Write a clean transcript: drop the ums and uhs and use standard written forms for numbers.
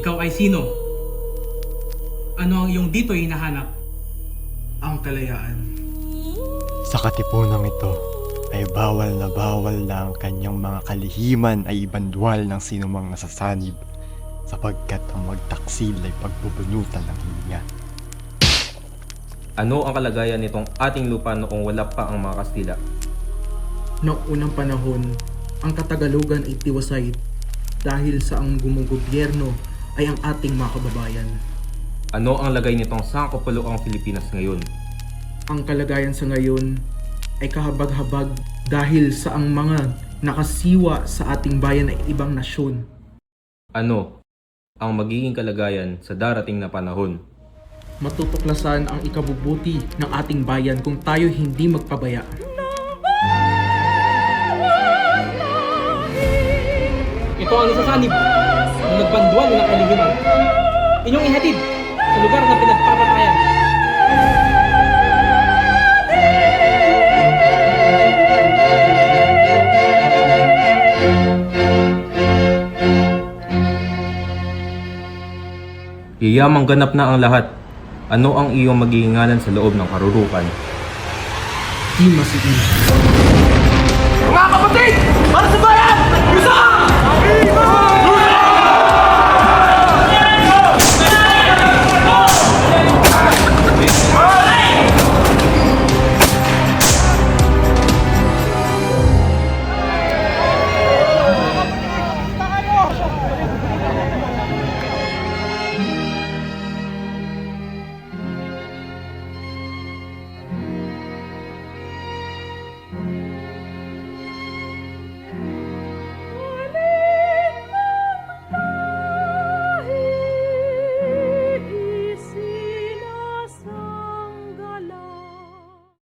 Ikaw ay sino? Ano ang iyong dito hinahanap? Ang kalayaan. Sa katipunang ito ay bawal na ang kanyang mga kalihiman ay ibandwal ng sinumang nasasanib sapagkat ang magtaksil ay pagbubunutan ng hininga. Ano ang kalagayan nitong ating lupa noong wala pa ang mga Kastila? Noong unang panahon, ang Katagalugan ay tiwasay dahil sa ang gumugobyerno ay ang ating mga kababayan. Ano ang lagay nitong sangkapuluang Pilipinas ngayon? Ang kalagayan sa ngayon ay kahabag-habag dahil sa ang mga nakasiwa sa ating bayan ay ibang nasyon. Ano ang magiging kalagayan sa darating na panahon? Matutuklasan ang ikabubuti ng ating bayan kung tayo hindi magpabaya. Ito ang nasasanib na nagbandwal ng kaliliman. Inyong ihatid sa lugar na pinagpapatayan. Iyamang ganap na ang lahat. Ano ang iyong magiging ngalan sa loob ng karurukan? Di masigil. Mga kapatid! Para sa bayan! Isa!